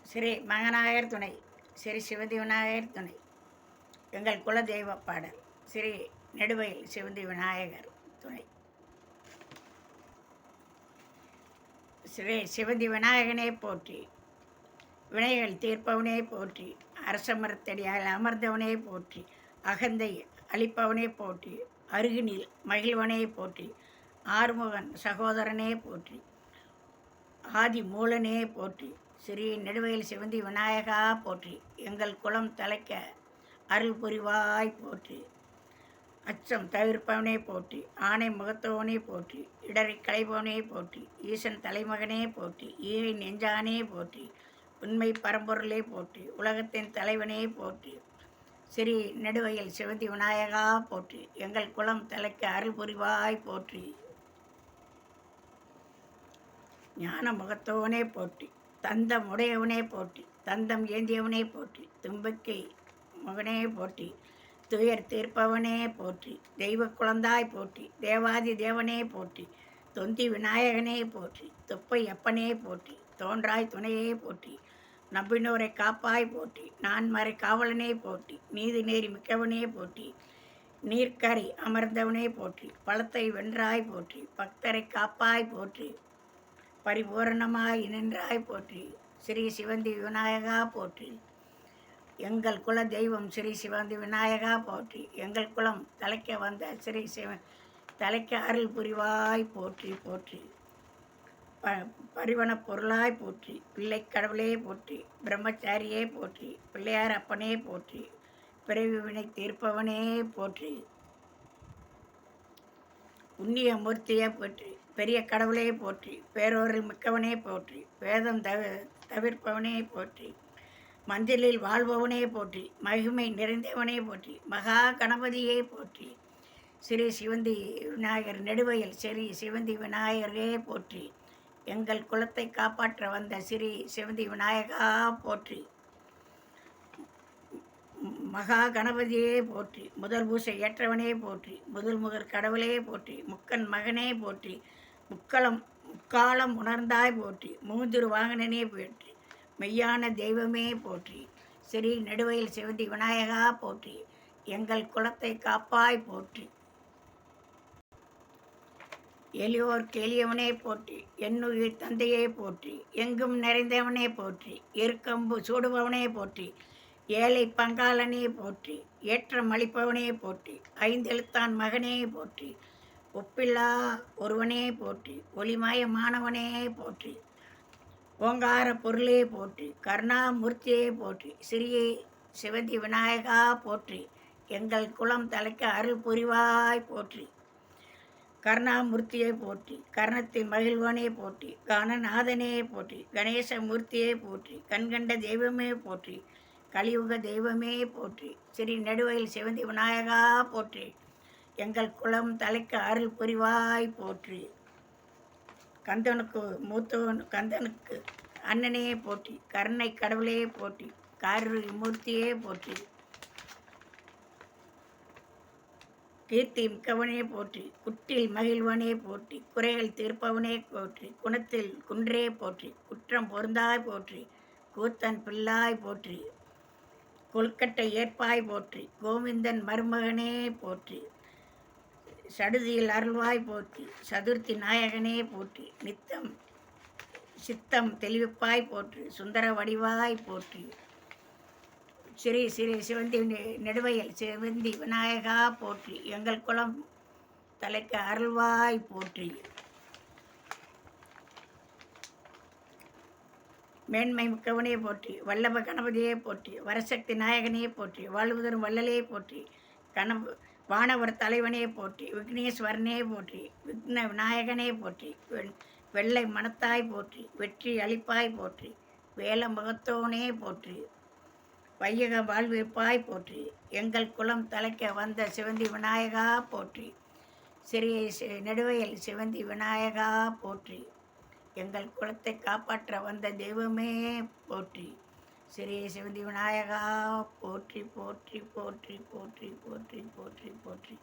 ஸ்ரீ மகநாயகர் துணை, ஸ்ரீ சிவந்தி விநாயகர் துணை. எங்கள் குல தெய்வ பாடல் ஸ்ரீ நெடுவயல் சிவந்தி விநாயகர் துணை. ஸ்ரீ சிவந்தி விநாயகனே போற்றி, வினைகள் தீர்ப்பவனே போற்றி, அரச மரத்தடியால் அமர்ந்தவனே போற்றி, அகந்தை அளிப்பவனே போற்றி, அருகினில் மகிழ்வனே போற்றி, ஆறுமுகன் சகோதரனே போற்றி, ஆதி மூலனே போற்றி, ஸ்ரீ நெடுவயல் சிவந்தி விநாயகா போற்றி, எங்கள் குலம் தலைக்க அருள் புரிவாய் போற்றி, அச்சம் தவிர்ப்பவனே போற்றி, ஆணை முகத்தவனே போற்றி, இடரை களைபவனே போற்றி, ஈசன் தலைமகனே போற்றி, ஈகை நெஞ்சானே போற்றி, உண்மை பரம்பொருளே போற்றி, உலகத்தின் தலைவனே போற்றி, ஸ்ரீ நெடுவயல் சிவந்தி விநாயகா போற்றி, எங்கள் குலம் தலைக்க அருள் புரிவாய் போற்றி, ஞான முகத்தவனே போற்றி, தந்தம் உடையவனே போற்றி, தந்தம் ஏந்தியவனே போற்றி, தும்பிக்கை முகனே போற்றி, துயர் தீர்ப்பவனே போற்றி, தெய்வ குழந்தாய் போற்றி, தேவாதி தேவனே போற்றி, தொந்தி விநாயகனே போற்றி, தொப்பை அப்பனே போற்றி, தோன்றாய் துணையே போற்றி, நம்பினோரை காப்பாய் போற்றி, நான்மறை காவலனே போற்றி, நீதி நேரி மிக்கவனே போற்றி, நீர்க்கரை அமர்ந்தவனே போற்றி, பழத்தை வென்றாய் போற்றி, பக்தரை காப்பாய் போற்றி, பரிபூரணமாய் நின்றாய் போற்றி, ஸ்ரீ சிவந்தி விநாயகா போற்றி, எங்கள் குல தெய்வம் ஸ்ரீ சிவந்தி விநாயகா போற்றி, எங்கள் குலம் தலைக்க வந்த ஸ்ரீ தலைக்க அருள் புரிவாய் போற்றி போற்றி, பரிவன பொருளாய் போற்றி, பிள்ளை கடவுளே போற்றி, பிரம்மச்சாரியே போற்றி, பிள்ளையார் அப்பனே போற்றி, பிறவி வினை தீர்ப்பவனே போற்றி, புண்ணிய மூர்த்தியை போற்றி, பெரிய கடவுளே போற்றி, பேரோரில் மிக்கவனே போற்றி, வேதம் தவிர்ப்பவனே போற்றி, மஞ்சளில் வாழ்பவனே போற்றி, மகிமை நிறைந்தவனே போற்றி, மகா கணபதியே போற்றி, ஸ்ரீ சிவந்தி விநாயகர் நெடுவயல் ஸ்ரீ சிவந்தி விநாயகரே போற்றி, எங்கள் குலத்தை காப்பாற்ற வந்த ஸ்ரீ சிவந்தி விநாயகா போற்றி, மகா கணபதியே போற்றி, முதல் பூசை ஏற்றவனே போற்றி, முதல் கடவுளே போற்றி, முக்கன் மகனே போற்றி, முக்காலம் உணர்ந்தாய் போற்றி, மூந்திரு வாகனனே போற்றி, மெய்யான தெய்வமே போற்றி, ஸ்ரீ நெடுவயல் சிவந்தி விநாயகா போற்றி, எங்கள் குலத்தை காப்பாய் போற்றி, எளியோர்க்கு எளியவனே போற்றி, என்னுயிர் தந்தையே போற்றி, எங்கும் நிறைந்தவனே போற்றி, எருக்கம்பு சூடுபவனே போற்றி, ஏழை பங்காளனே போற்றி, ஏற்றம் அளிப்பவனே போற்றி, ஐந்தெழுத்தான் மகனே போற்றி, ஒப்பில்லா ஒருவனே போற்றி, ஒளிமயமானவனே போற்றி, ஓங்கார பொருளே போற்றி, கருணாமூர்த்தியே போற்றி, ஸ்ரீ சிவந்தி விநாயகா போற்றி, எங்கள் குலம் தலைக்க அருள் புரிவாய் போற்றி, கருணாமூர்த்தியை போற்றி, கர்ணத்தில் மகிழ்வனே போற்றி, கணநாதனே போற்றி, கணேசமூர்த்தியே போற்றி, கண்கண்ட தெய்வமே போற்றி, கலியுக தெய்வமே போற்றி, ஸ்ரீ நெடுவயல் சிவந்தி விநாயகா போற்றி, எங்கள் குலம் தலைக்க அருள் புரிவாய் போற்றி, கந்தனுக்கு மூத்தவன் கந்தனுக்கு அண்ணனே போற்றி, கருணை கடவுளே போற்றி, காரிருள் மூர்த்தியே போற்றி, கீர்த்தி மிக்கவனே போற்றி, குட்டில் மகிழ்வனே போற்றி, குறைகள் தீர்ப்பவனே போற்றி, குணத்தில் குன்றே போற்றி, குற்றம் பொருந்தாய் போற்றி, கூத்தன் பிள்ளாய் போற்றி, கொல்கட்டை ஏற்பாய் போற்றி, கோவிந்தன் மருமகனே போற்றி, சடுதியில் அருள்வாய் போற்றி, சதுர்த்தி நாயகனே போற்றி, நித்தம் சித்தம் தெளிவிப்பாய் போற்றி, சுந்தர வடிவாய் போற்றி, ஸ்ரீ ஸ்ரீ சிவந்தி நெடுவயல் சிவந்தி விநாயகா போற்றி, எங்கள் குலம் தலைக்க அருள்வாய் போற்றி, மேன்மை மிக்கவனே போற்றி, வல்லப கணபதியே போற்றி, வரசக்தி நாயகனே போற்றி, வாழ்வுதரும் வள்ளலே போற்றி, வானவர் தலைவனே போற்றி, விக்னேஸ்வரனே போற்றி, விக்ன விநாயகனே போற்றி, வெள்ளை மனத்தாய் போற்றி, வெற்றி அளிப்பாய் போற்றி, வேல முகத்தோனே போற்றி, வையக வாழ்விப்பாய் போற்றி, எங்கள் குலம் தலைக்க வந்த சிவந்தி விநாயகா போற்றி, ஸ்ரீ நெடுவயல் சிவந்தி விநாயகா போற்றி, எங்கள் குலத்தை காப்பாற்ற வந்த தெய்வமே போற்றி, ஸ்ரீ சிவந்தி விநாயகா போற்றி போற்றி போற்றி போற்றி போற்றி போற்றி போற்றி.